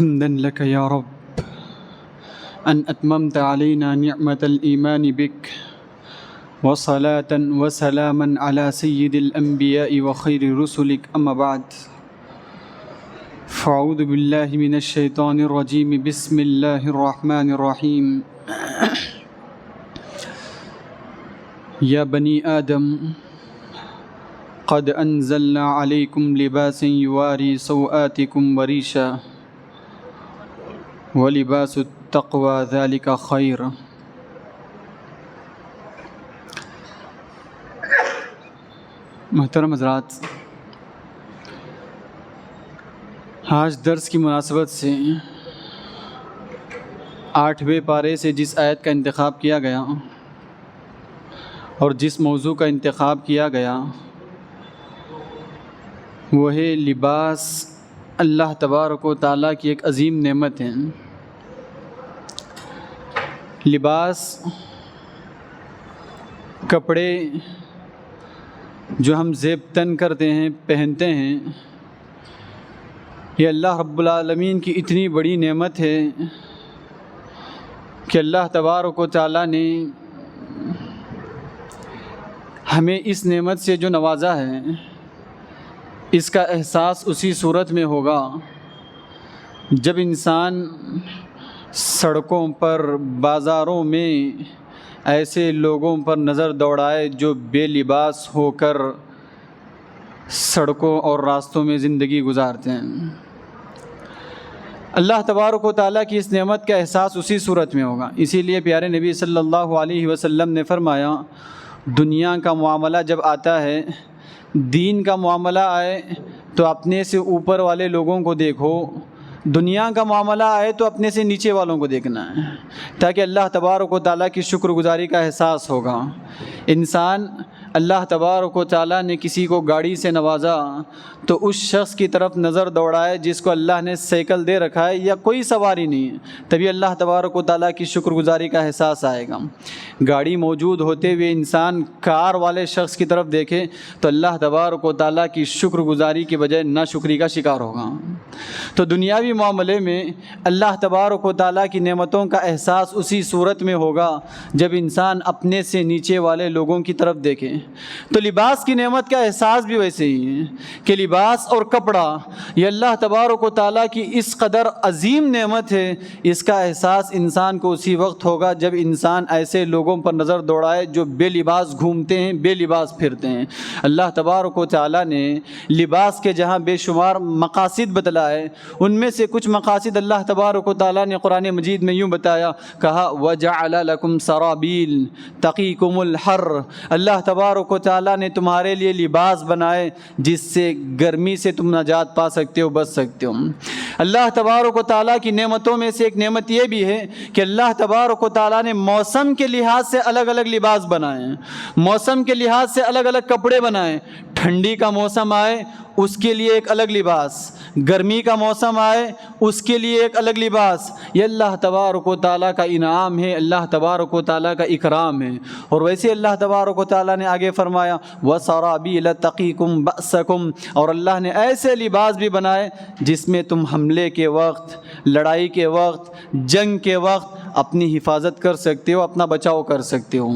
حمدا لك يا رب أن أتممت علينا نعمة الإيمان بك، وصلاة وسلاما على سيد الأنبياء وخير رسلك، أما بعد فأعوذ بالله من الشيطان الرجيم. بسم الله الرحمن الرحيم. يا بني آدم قد أنزلنا عليكم لباسا يواري سوآتكم وريشا ولباس التقوى ذلك خير. محترم حضرات، آج درس کی مناسبت سے 8ویں پارے سے جس آیت کا انتخاب کیا گیا اور جس موضوع کا انتخاب کیا گیا وہ ہے لباس اللہ تبارک و تعالیٰ کی ایک عظیم نعمت ہے۔ لباس کپڑے جو ہم زیب تن کرتے ہیں، پہنتے ہیں، یہ اللہ رب العالمین کی اتنی بڑی نعمت ہے کہ اللہ تبارک و تعالیٰ نے ہمیں اس نعمت سے جو نوازا ہے اس کا احساس اسی صورت میں ہوگا جب انسان سڑکوں پر، بازاروں میں ایسے لوگوں پر نظر دوڑائے جو بے لباس ہو کر سڑکوں اور راستوں میں زندگی گزارتے ہیں۔ اللہ تبارک و تعالیٰ کی اس نعمت کا احساس اسی صورت میں ہوگا۔ اسی لیے پیارے نبی صلی اللہ علیہ وسلم نے فرمایا، دنیا کا معاملہ جب آتا ہے، دین کا معاملہ آئے تو اپنے سے اوپر والے لوگوں کو دیکھو، دنیا کا معاملہ آئے تو اپنے سے نیچے والوں کو دیکھنا ہے، تاکہ اللہ تبارک و تعالیٰ کی شکر گزاری کا احساس ہوگا۔ انسان اللہ تبارک و تعالیٰ نے کسی کو گاڑی سے نوازا تو اس شخص کی طرف نظر دوڑائے جس کو اللہ نے سائیکل دے رکھا ہے یا کوئی سواری نہیں ہے، تبھی اللہ تبارک و تعالیٰ کی شکر گزاری کا احساس آئے گا۔ گاڑی موجود ہوتے ہوئے انسان کار والے شخص کی طرف دیکھے تو اللہ تبارک و تعالیٰ کی شکر گزاری کی بجائے ناشکری کا شکار ہوگا۔ تو دنیاوی معاملے میں اللہ تبارک و تعالیٰ کی نعمتوں کا احساس اسی صورت میں ہوگا جب انسان اپنے سے نیچے والے لوگوں کی طرف دیکھے۔ تو لباس کی نعمت کا احساس بھی ویسے ہی ہے کہ لباس اور کپڑا یہ اللہ تبارک و تعالیٰ کی اس قدر عظیم نعمت ہے، اس کا احساس انسان کو اسی وقت ہوگا جب انسان ایسے لوگوں پر نظر دوڑائے جو بے لباس گھومتے ہیں، بے لباس پھرتے ہیں۔ اللہ تبارک و تعالیٰ نے لباس کے جہاں بے شمار مقاصد بتلائے، ان میں سے کچھ مقاصد اللہ تبارک و تعالیٰ نے قرآن مجید میں یوں بتایا، کہا وَجَعَلَ لَكُمْ سَرَابِيل تَقِيكُمُ الْحَرَّ۔ اللہ تبارک و تعالیٰ نے تمہارے لیے لباس بنائے جس سے گرمی سے تم نجات پا سکتے ہو، بچ سکتے ہو۔ اللہ تبارک و تعالیٰ کی نعمتوں میں سے ایک نعمت یہ بھی ہے کہ اللہ تبارک و تعالیٰ نے موسم کے لحاظ سے الگ الگ لباس بنائے ہیں، موسم کے لحاظ سے الگ الگ کپڑے بنائے۔ ٹھنڈی کا موسم آئے اس کے لیے ایک الگ لباس، گرمی کا موسم آئے اس کے لیے ایک الگ لباس۔ یہ اللہ تبارک و تعالیٰ کا انعام ہے، اللہ تبارک و تعالیٰ کا اکرام ہے۔ اور ویسے اللہ تبارک و تعالیٰ نے آگے فرمایا وَسَرَابِيلَ تَقِيكُمْ بَأْسَكُمْ، اور اللہ نے ایسے لباس بھی بنائے جس میں تم حملے کے وقت، لڑائی کے وقت، جنگ کے وقت اپنی حفاظت کر سکتے ہو، اپنا بچاؤ کر سکتے ہو۔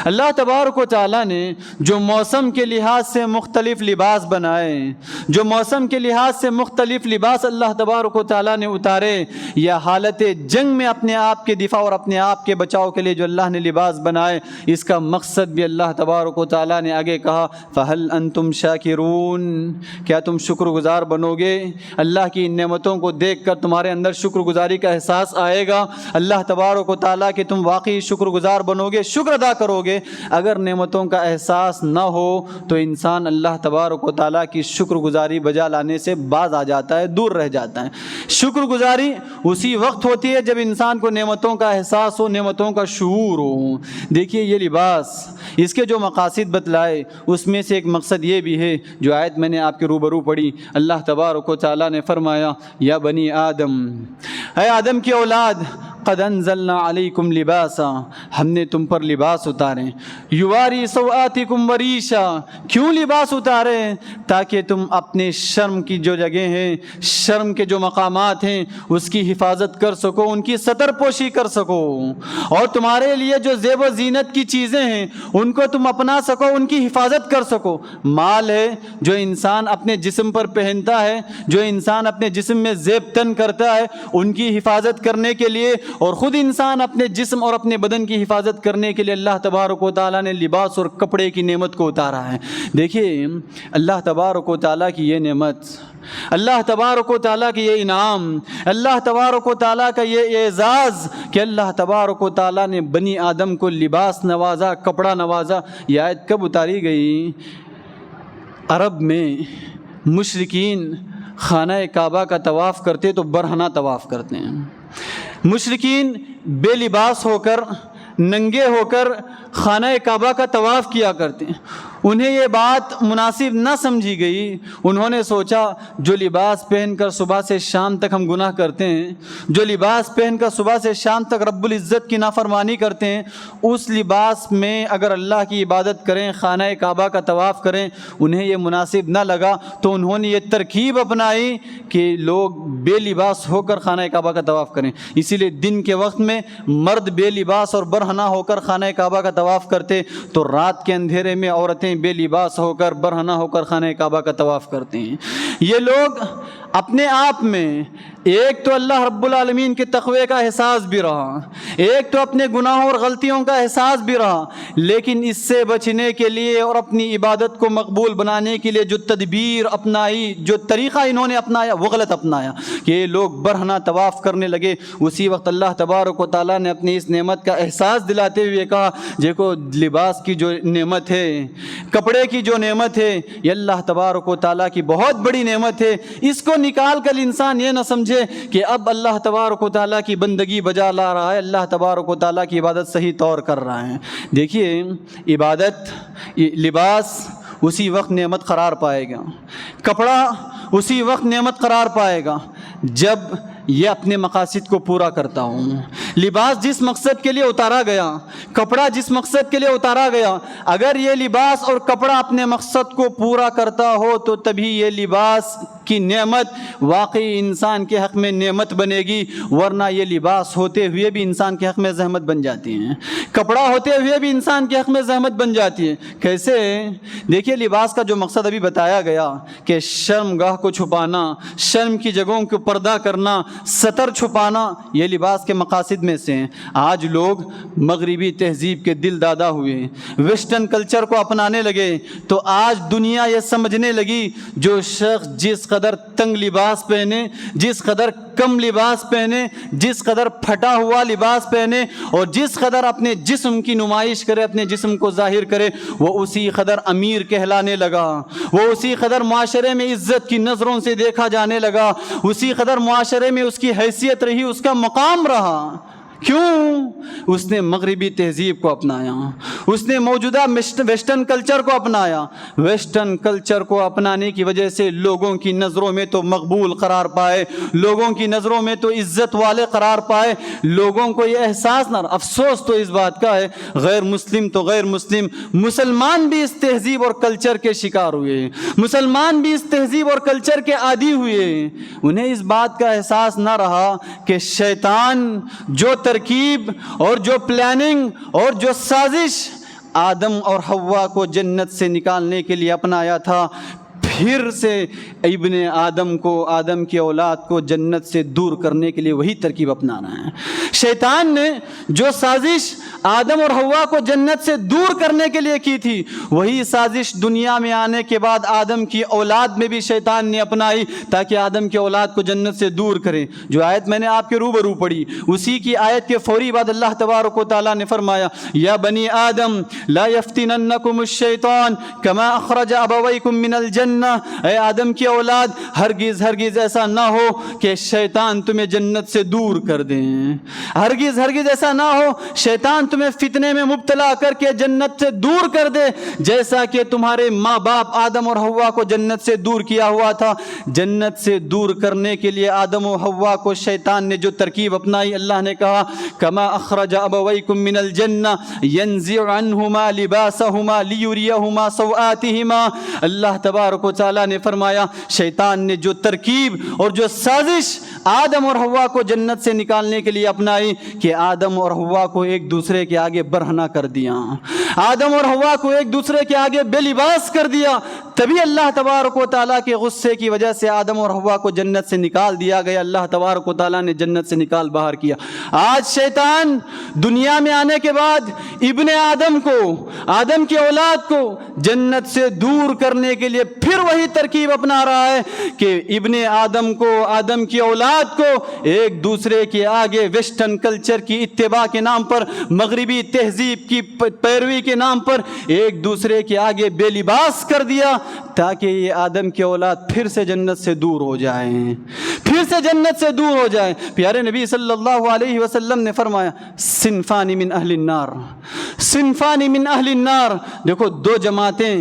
اللہ تبارک و تعالیٰ نے جو موسم کے لحاظ سے مختلف لباس بنائے، جو موسم کے لحاظ سے مختلف لباس اللہ تبارک و تعالیٰ نے اتارے، یا حالت جنگ میں اپنے آپ کے دفاع اور اپنے آپ کے بچاؤ کے لیے جو اللہ نے لباس بنائے، اس کا مقصد بھی اللہ تبارک و تعالیٰ نے آگے کہا فَهَلْ أَنْتُمْ شَاكِرُونَ، کیا تم شکر گزار بنو گے؟ اللہ کی ان نعمتوں کو دیکھ کر تمہارے اندر شکر گزاری کا احساس آئے گا، اللہ تبارک و تعالیٰ کہ تم واقعی شکر گزار بنو گے، شکر ادا کرو گے۔ اگر نعمتوں کا احساس نہ ہو تو انسان اللہ تبارک و تعالیٰ کی شکر گزاری بجا لانے سے باز آ جاتا ہے، دور رہ جاتا ہے۔ شکر گزاری اسی وقت ہوتی ہے جب انسان کو نعمتوں کا احساس ہو، نعمتوں کا شعور ہو۔ دیکھیے یہ لباس، اس کے جو مقاصد بتلائے اس میں سے ایک مقصد یہ بھی ہے جو آیت میں نے آپ کے روبرو پڑھی، اللہ تبارک و تعالیٰ نے فرمایا یا بنی آدم، اے آدم کی اولاد، قد انزلنا علیکم لباسا، ہم نے تم پر لباس اتارے، یواری سوآتکم وریشا، کیوں لباس اتارے؟ تاکہ تم اپنے شرم کی جو جگہ ہیں، شرم کے جو مقامات ہیں اس کی حفاظت کر سکو، ان کی ستر پوشی کر سکو، اور تمہارے لیے جو زیب و زینت کی چیزیں ہیں ان کو تم اپنا سکو، ان کی حفاظت کر سکو۔ مال ہے جو انسان اپنے جسم پر پہنتا ہے، جو انسان اپنے جسم میں زیب تن کرتا ہے، ان کی حفاظت کرنے کے لیے، اور خود انسان اپنے جسم اور اپنے بدن کی حفاظت کرنے کے لیے اللہ تبارک و تعالیٰ نے لباس اور کپڑے کی نعمت کو اتارا ہے۔ دیکھیے اللہ تبارک و تعالیٰ کی یہ نعمت، اللہ تبارک و تعالیٰ کی یہ انعام، اللہ تبارک و تعالیٰ کا یہ اعزاز کہ اللہ تبارک و تعالیٰ نے بنی آدم کو لباس نوازا، کپڑا نوازا۔ یہ آیت کب اتاری گئی؟ عرب میں مشرکین خانہ کعبہ کا طواف کرتے تو برہنہ طواف کرتے ہیں، مشرکین بے لباس ہو کر، ننگے ہو کر خانہ کعبہ کا طواف کیا کرتے ہیں۔ انہیں یہ بات مناسب نہ سمجھی گئی، انہوں نے سوچا جو لباس پہن کر صبح سے شام تک ہم گناہ کرتے ہیں، جو لباس پہن کر صبح سے شام تک رب العزت کی نافرمانی کرتے ہیں، اس لباس میں اگر اللہ کی عبادت کریں، خانہ کعبہ کا طواف کریں، انہیں یہ مناسب نہ لگا، تو انہوں نے یہ ترکیب اپنائی کہ لوگ بے لباس ہو کر خانہ کعبہ کا طواف کریں۔ اسی لیے دن کے وقت میں مرد بے لباس اور برہنہ ہو کر خانہ کعبہ کا طواف کرتے، تو رات کے اندھیرے میں عورتیں بے لباس ہو کر برہنہ ہو کر خانہ کعبہ کا طواف کرتے ہیں۔ یہ لوگ اپنے آپ میں ایک تو اللہ رب العالمین کے تقوی کا احساس بھی رہا، ایک تو اپنے گناہوں اور غلطیوں کا احساس بھی رہا، لیکن اس سے بچنے کے لیے اور اپنی عبادت کو مقبول بنانے کے لیے جو تدبیر اپنائی، جو طریقہ انہوں نے اپنایا وہ غلط اپنایا کہ یہ لوگ برہنہ طواف کرنے لگے۔ اسی وقت اللہ تبارک و تعالیٰ نے اپنی اس نعمت کا احساس دلاتے ہوئے کہا، دیکھو لباس کی جو نعمت ہے، کپڑے کی جو نعمت ہے، یہ اللہ تبارک و تعالیٰ کی بہت بڑی نعمت ہے۔ اس کو نکال کر انسان یہ نہ سمجھے کہ اب اللہ تبارک و تعالیٰ کی بندگی بجا لا رہا ہے، اللہ تبارک و تعالیٰ کی عبادت صحیح طور کر رہا ہے۔ دیکھیے عبادت، لباس اسی وقت نعمت قرار پائے گا، کپڑا اسی وقت نعمت قرار پائے گا جب یہ اپنے مقاصد کو پورا کرتا ہوں۔ لباس جس مقصد کے لیے اتارا گیا، کپڑا جس مقصد کے لیے اتارا گیا، اگر یہ لباس اور کپڑا اپنے مقصد کو پورا کرتا ہو تو تبھی یہ لباس کی نعمت واقعی انسان کے حق میں نعمت بنے گی، ورنہ یہ لباس ہوتے ہوئے بھی انسان کے حق میں زحمت بن جاتی ہیں، کپڑا ہوتے ہوئے بھی انسان کے حق میں زحمت بن جاتی ہے۔ کیسے؟ دیکھیے لباس کا جو مقصد ابھی بتایا گیا کہ شرم گاہ کو چھپانا، شرم کی جگہوں کو پردہ کرنا، ستر چھپانا، یہ لباس کے مقاصد میں سے ہیں۔ آج لوگ مغربی تہذیب کے دل دادا ہوئے، ویسٹرن کلچر کو اپنانے لگے، تو آج دنیا یہ سمجھنے لگی جو شخص جس قدر تنگ لباس پہنے، جس قدر کم لباس پہنے، جس قدر پھٹا ہوا لباس پہنے، اور جس قدر اپنے جسم کی نمائش کرے، اپنے جسم کو ظاہر کرے، وہ اسی قدر امیر کہلانے لگا، وہ اسی قدر معاشرے میں عزت کی نظروں سے دیکھا جانے لگا، اسی قدر معاشرے میں اس کی حیثیت رہی، اس کا مقام رہا۔ کیوں؟ اس نے مغربی تہذیب کو اپنایا، اس نے موجودہ ویسٹرن کلچر کو اپنایا۔ ویسٹرن کلچر کو اپنانے کی وجہ سے لوگوں کی نظروں میں تو مقبول قرار پائے، لوگوں کی نظروں میں تو عزت والے قرار پائے، لوگوں کو یہ احساس نہ، افسوس تو اس بات کا ہے غیر مسلم تو غیر مسلم، مسلمان بھی اس تہذیب اور کلچر کے شکار ہوئے، مسلمان بھی اس تہذیب اور کلچر کے عادی ہوئے۔ انہیں اس بات کا احساس نہ رہا کہ شیطان جو ترکیب اور جو پلاننگ اور جو سازش آدم اور حوا کو جنت سے نکالنے کے لیے اپنایا تھا، پھر سے ابن آدم کو، آدم کی اولاد کو جنت سے دور کرنے کے لیے وہی ترکیب اپنانا ہے۔ شیطان نے جو سازش آدم اور حوا کو جنت سے دور کرنے کے لیے کی تھی، وہی سازش دنیا میں آنے کے بعد آدم کی اولاد میں بھی شیطان نے اپنائی تاکہ آدم کی اولاد کو جنت سے دور کرے۔ جو آیت میں نے آپ کے روبرو پڑھی، اسی کی آیت کے فوری بعد اللہ تبارک و تعالیٰ نے فرمایا، یا بنی آدم لا یفتننکم الشیطان کما اخرج ابویکم من الجنہ الجنہ، اے آدم کی اولاد ہرگز ہرگز ایسا نہ ہو کہ شیطان تمہیں جنت سے دور کر دیں، ہرگز ہرگز ایسا نہ ہو شیطان تمہیں فتنے میں مبتلا کر کے جنت سے دور کر دے، جیسا کہ تمہارے ماں باپ آدم اور حوا کو جنت سے دور کیا ہوا تھا۔ جنت سے دور کرنے کے لیے آدم و حوا کو شیطان نے جو ترکیب اپنائی، اللہ نے کہا کما اخرج ابویکم من الجنہ ینزع عنہما لباسہما لیریہما سوآتہما، اللہ تبارک و تعالیٰ نے فرمایا شیطان نے جو ترکیب اور جو سازش آدم اور حوا کو جنت سے نکالنے کے لیے اپنائی کہ آدم اور حوا کو ایک دوسرے کے آگے برہنہ کر دیا، آدم اور حوا کو ایک دوسرے کے آگے بے لباس کر دیا، تبھی اللہ تبارک و تعالیٰ کے غصے کی وجہ سے آدم اور حوا کو جنت سے نکال دیا گیا، اللہ تبارک و تعالیٰ نے جنت سے نکال باہر کیا۔ آج شیطان دنیا میں آنے کے بعد ابن آدم کو، آدم کی اولاد کو جنت سے دور کرنے کے لیے پھر وہی ترکیب اپنا رہا ہے کہ ابن آدم کو، آدم کی اولاد کو ایک دوسرے کے آگے ویسٹرن کلچر کی اتباع کے نام پر، مغربی تہذیب کی پیروی کے نام پر ایک دوسرے کے آگے بے لباس کر دیا، تاکہ یہ آدم کی اولاد پھر سے جنت سے دور ہو جائیں، پھر سے جنت سے دور ہو جائیں۔ پیارے نبی صلی اللہ علیہ وسلم نے فرمایا صنفان من اہل النار، صنفان من اہل النار، دیکھو دو جماعتیں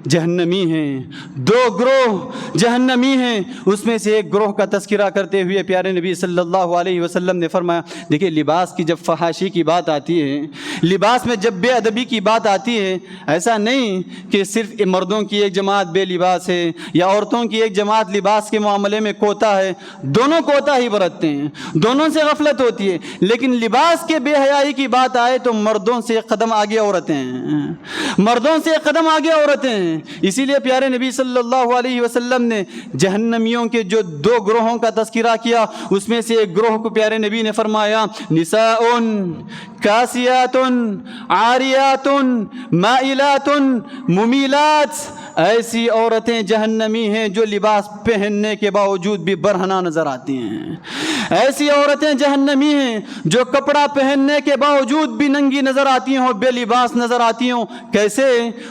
جہنمی ہیں، دو گروہ جہنمی ہیں، اس میں سے ایک گروہ کا تذکرہ کرتے ہوئے پیارے نبی صلی اللہ علیہ وسلم نے فرمایا دیکھیے لباس کی جب فحاشی کی بات آتی ہے، لباس میں جب بے ادبی کی بات آتی ہے، ایسا نہیں کہ صرف مردوں کی ایک جماعت بے لباس ہے یا عورتوں کی ایک جماعت لباس کے معاملے میں کوتا ہے، دونوں کوتا ہی برتتے ہیں، دونوں سے غفلت ہوتی ہے، لیکن لباس کے بے حیائی کی بات آئے تو مردوں سے ایک قدم آگے عورتیں ہیں، مردوں سے ایک قدم آگے عورتیں ہیں۔ اسی لیے پیارے نبی صلی اللہ علیہ وسلم نے جہنمیوں کے جو دو گروہوں کا تذکرہ کیا، اس میں سے ایک گروہ کو پیارے نبی نے فرمایا نساء کاسیات عاریات مائلات ممیلات، ایسی عورتیں جہنمی ہیں جو لباس پہننے کے باوجود بھی برہنہ نظر آتی ہیں، ایسی عورتیں جہنمی ہیں جو کپڑا پہننے کے باوجود بھی ننگی نظر آتی ہوں، بے لباس نظر آتی ہوں۔ کیسے؟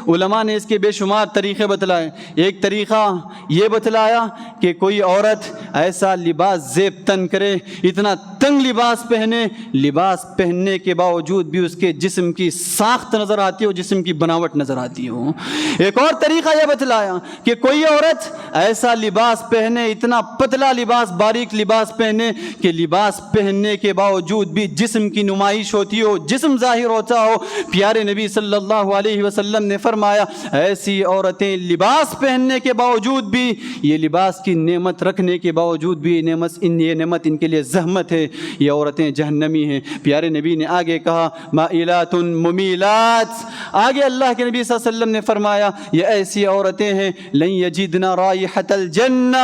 علماء نے اس کے بے شمار طریقے بتلائے۔ ایک طریقہ یہ بتلایا کہ کوئی عورت ایسا لباس زیب تن کرے، اتنا تنگ لباس پہنے، لباس پہننے کے باوجود بھی اس کے جسم کی ساخت نظر آتی ہو، جسم کی بناوٹ نظر آتی ہو۔ ایک اور طریقہ یہ بتلایا کہ کوئی عورت ایسا لباس پہنے، اتنا پتلا لباس، باریک لباس پہنے کہ لباس پہننے کے باوجود بھی جسم کی نمائش ہوتی ہو، جسم ظاہر ہوتا ہو۔ پیارے نبی صلی اللہ علیہ وسلم نے فرمایا ایسی عورتیں لباس پہننے کے باوجود بھی، یہ لباس کی نعمت رکھنے کے باوجود بھی یہ نعمت ان کے لیے زحمت ہے، یہ عورتیں جہنمی ہیں۔ پیارے نبی نے آگے کہا مائلات ممیلات، آگے اللہ کے نبی صلی اللہ علیہ وسلم نے فرمایا یہ ایسی عورتیں ہیں لن یجدن رائحۃ الجنہ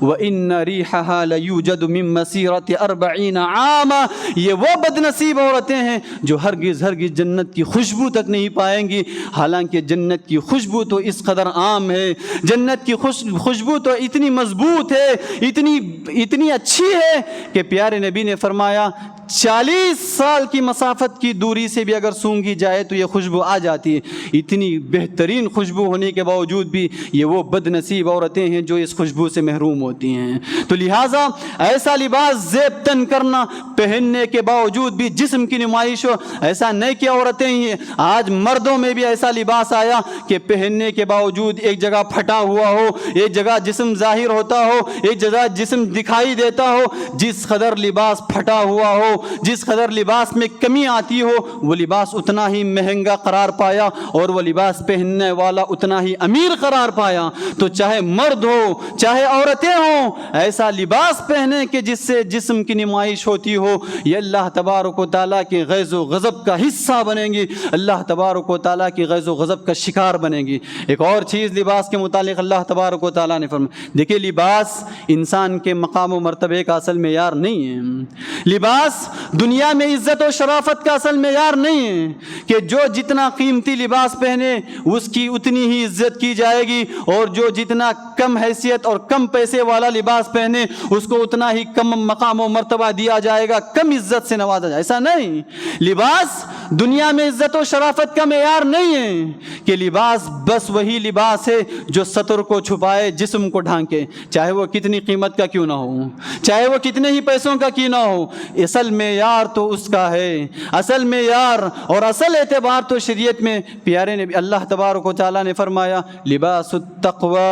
وان ریحها لیوجد من مسیرۃ 40 عاما، یہ وہ بد نصیب عورتیں ہیں جو ہرگز ہرگز جنت کی خوشبو تک نہیں پائیں گی، حالانکہ جنت کی خوشبو تو اس قدر عام ہے، جنت کی خوشبو تو اتنی مضبوط ہے، اتنی اچھی ہے کہ پیارے نبی نے فرمایا 40 سال کی مسافت کی دوری سے بھی اگر سونگھی جائے تو یہ خوشبو آ جاتی ہے۔ اتنی بہترین خوشبو ہونے کے باوجود بھی یہ وہ بد نصیب عورتیں ہیں جو اس خوشبو سے محروم ہوتی ہیں۔ تو لہٰذا ایسا لباس زیب تن کرنا، پہننے کے باوجود بھی جسم کی نمائش ہو، ایسا نہیں کہ عورتیں ہی ہیں، آج مردوں میں بھی ایسا لباس آیا کہ پہننے کے باوجود ایک جگہ پھٹا ہوا ہو، ایک جگہ جسم ظاہر ہوتا ہو، ایک جگہ جسم دکھائی دیتا ہو۔ جس قدر لباس پھٹا ہوا ہو، جس قدر لباس میں کمی آتی ہو، وہ لباس اتنا ہی مہنگا قرار پایا اور وہ لباس پہننے والا اتنا ہی امیر قرار پایا۔ تو چاہے مرد ہو چاہے عورتیں ہوں، ایسا لباس پہنے کہ جس سے جسم کی نمائش ہوتی ہو، یہ اللہ تبارک و تعالیٰ کے غیظ و غضب کا حصہ بنیں گی، اللہ تبارک و تعالیٰ کی غیظ و غضب کا شکار بنیں گی۔ ایک اور چیز لباس کے متعلق اللہ تبارک و تعالیٰ نے فرمایا، دیکھیے لباس انسان کے مقام و مرتبے کا اصل معیار نہیں ہے، لباس دنیا میں عزت و شرافت کا اصل معیار نہیں ہے کہ جو جتنا قیمتی لباس پہنے اس کی اتنی ہی عزت کی جائے گی، اور جو جتنا کم حیثیت اور کم پیسے والا لباس پہنے اس کو اتنا ہی کم مقام و مرتبہ دیا جائے گا، کم عزت سے نوازا جائے، ایسا نہیں۔ لباس دنیا میں عزت و شرافت کا معیار نہیں ہے کہ لباس بس وہی لباس ہے جو سطر کو چھپائے، جسم کو ڈھانکے، چاہے وہ کتنی قیمت کا کیوں نہ ہو، چاہے وہ کتنے ہی پیسوں کا کیوں نہ ہو۔ اصل معیار تو اس کا ہے، اصل معیار اور اصل اعتبار تو شریعت میں پیارے نبی اللہ تبارک و تعالیٰ نے فرمایا لباس التقوی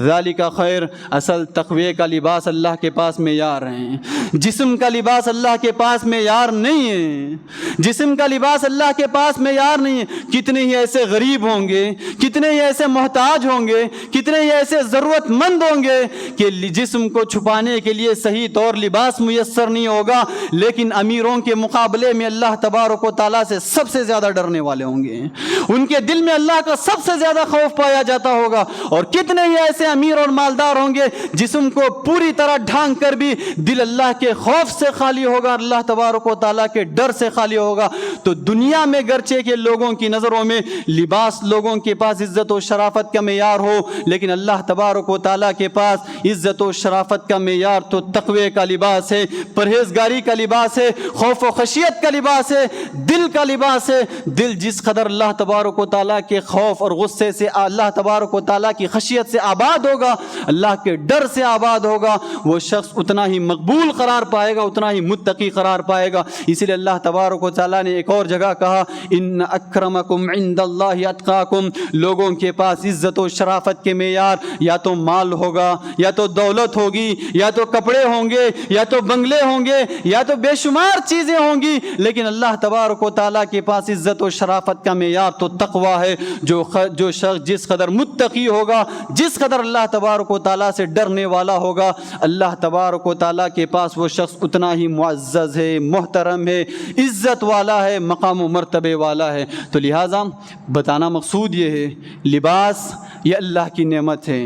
ذالک خیر، اصل تقوی کا لباس اللہ کے پاس معیار ہیں، جسم کا لباس اللہ کے پاس معیار نہیں ہے، جسم کا لباس اللہ کے پاس معیار نہیں ہے۔ کتنے ہی ایسے غریب ہوں گے، کتنے ہی ایسے محتاج ہوں گے، کتنے ہی ایسے ضرورت مند ہوں گے کہ جسم کو چھپانے کے لیے صحیح طور لباس میسر نہیں ہوگا، لیکن امیروں کے مقابلے میں اللہ تبارک و تعالیٰ سے سب سے زیادہ ڈرنے والے ہوں گے، ان کے دل میں اللہ کا سب سے زیادہ خوف پایا جاتا ہوگا۔ اور کتنے ہی ایسے امیر اور مالدار ہوں گے جسم کو پوری طرح ڈھانک کر بھی دل اللہ کے خوف سے خالی ہوگا، اللہ تبارک و تعالیٰ کے ڈر سے خالی ہوگا۔ تو دنیا میں گرچہ کہ لوگوں کی نظروں میں لباس لوگوں کے پاس عزت و شرافت کا معیار ہو، لیکن اللہ تبارک و تعالیٰ کے پاس عزت و شرافت کا معیار تو تقوی کا لباس ہے، پرہیزگاری کا لباس ہے، خوف و خشیت کا لباس ہے، دل کا لباس ہے۔ دل جس قدر اللہ تبارک و تعالیٰ کے خوف اور غصے سے، اللہ تبارک و تعالیٰ کی خشیت سے آباد ہوگا، اللہ کے ڈر سے آباد ہوگا، وہ شخص اتنا ہی مقبول قرار پائے گا، اتنا ہی متقی قرار پائے گا۔ اسی لیے اللہ تبارک و تعالیٰ نے ایک اور جگہ کہا ان اکرمکم عند اللہ اتقاکم، لوگوں کے پاس عزت و شرافت کے معیار یا تو مال ہوگا، یا تو دولت ہوگی، یا تو کپڑے ہوں گے، یا تو بنگلے ہوں گے، یا تو بے شمار چیزیں ہوں گی، لیکن اللہ تبارک و تعالیٰ کے پاس عزت و شرافت کا معیار تو تقوی ہے۔ جو شخص جس قدر متقی ہوگا، جس قدر اللہ تبارک و تعالیٰ سے ڈرنے والا ہوگا، اللہ تبارک و تعالیٰ کے پاس وہ شخص اتنا ہی معزز ہے، محترم ہے، عزت والا ہے، مقام و مرتبے والا ہے۔ تو لہٰذا بتانا مقصود یہ ہے لباس یہ اللہ کی نعمت ہے،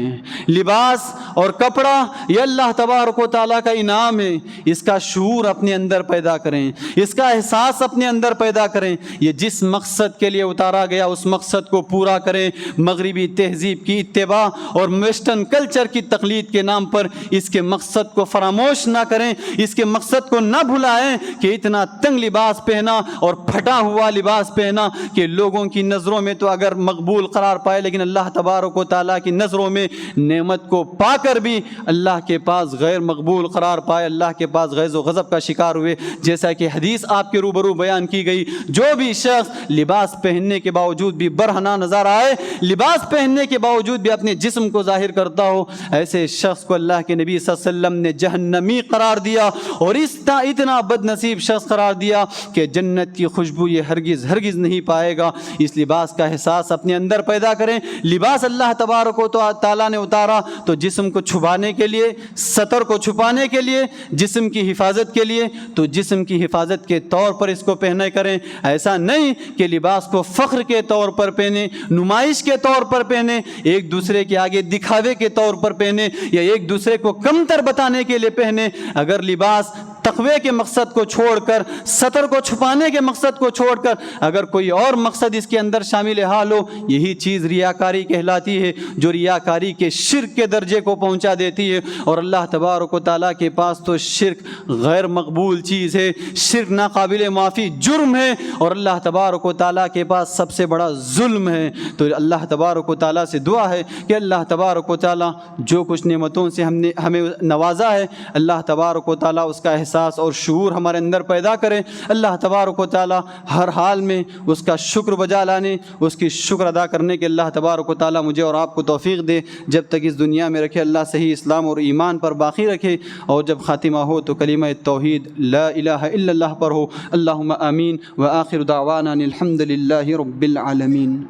لباس اور کپڑا یہ اللہ تبارک و تعالیٰ کا انعام ہے۔ اس کا شعور اپنے اندر پیدا کریں، اس کا احساس اپنے اندر پیدا کریں۔ یہ جس مقصد کے لیے اتارا گیا اس مقصد کو پورا کریں۔ مغربی تہذیب کی اتباع اور ویسٹرن کلچر کی تقلید کے نام پر اس کے مقصد کو فراموش نہ کریں، اس کے مقصد کو نہ بھلائیں کہ اتنا تنگ لباس پہنا اور پھٹا ہوا لباس پہنا کہ لوگوں کی نظروں میں تو اگر مقبول قرار پائے، لیکن اللہ تبارک و تعالیٰ کی نظروں میں نعمت کو پا کر بھی اللہ کے پاس غیر مقبول قرار پائے، اللہ کے پاس غیظ و غضب کا شکار ہوئے۔ جیسا کہ حدیث آپ کے روبرو بیان کی گئی، جو بھی شخص لباس پہننے کے باوجود بھی برہنہ نظر آئے، لباس پہننے کے باوجود بھی اپنے جسم کو ظاہر کرتا ہو، ایسے شخص کو اللہ کے نبی صلی اللہ علیہ وسلم نے جہنمی قرار دیا، اور اتنا بد نصیب شخص قرار دیا کہ جنت کی خوشبو یہ ہرگز نہیں پائے گا۔ اس لباس کا احساس اپنے اندر پیدا کریں۔ لباس اللہ تبارک و تعالیٰ نے اتارا تو جسم کو چھپانے کے لیے، سطر کو چھپانے کے لیے، جسم کی حفاظت کے لیے، تو جسم کی حفاظت کے طور پر اس کو پہنے کریں۔ ایسا نہیں کہ لباس کو فخر کے طور پر پہنے، نمائش کے طور پر پہنے، ایک دوسرے کے آگے دکھاوے کے طور پر پہنے، یا ایک دوسرے کو کمتر بتانے کے لیے پہنے۔ اگر لباس تقوی کے مقصد کو چھوڑ کر، سطر کو چھپانے کے مقصد کو چھوڑ کر اگر کوئی اور مقصد اس کے اندر شامل حال ہو، یہی چیز ریاکاری کہلاتی ہے، جو ریاکاری کے شرک کے درجے کو پہنچا دیتی ہے۔ اور اللہ تبارک و تعالیٰ کے پاس تو شرک غیر مقبول چیز ہے، شرک ناقابل معافی جرم ہے، اور اللہ تبارک و تعالیٰ کے پاس سب سے بڑا ظلم ہے۔ تو اللہ تبارک و تعالیٰ سے دعا ہے کہ اللہ تبارک و تعالیٰ جو کچھ نعمتوں سے ہمیں نوازا ہے، اللہ تبارک و تعالیٰ اس کا احساس اور شعور ہمارے اندر پیدا کرے۔ اللہ تبارک و تعالیٰ ہر حال میں اس کا شکر بجا لانے، اس کی شکر ادا کرنے کے اللہ تبارک و تعالیٰ مجھے اور آپ کو توفیق دے۔ جب تک اس دنیا میں رکھے اللہ صحیح اسلام اور ایمان پر باقی رکھے، اور جب خاتمہ ہو تو کلمہ توحید لا الہ الا اللہ پر ہو۔ اللہم آمین، وآخر دعوانا الحمد للہ رب العالمین۔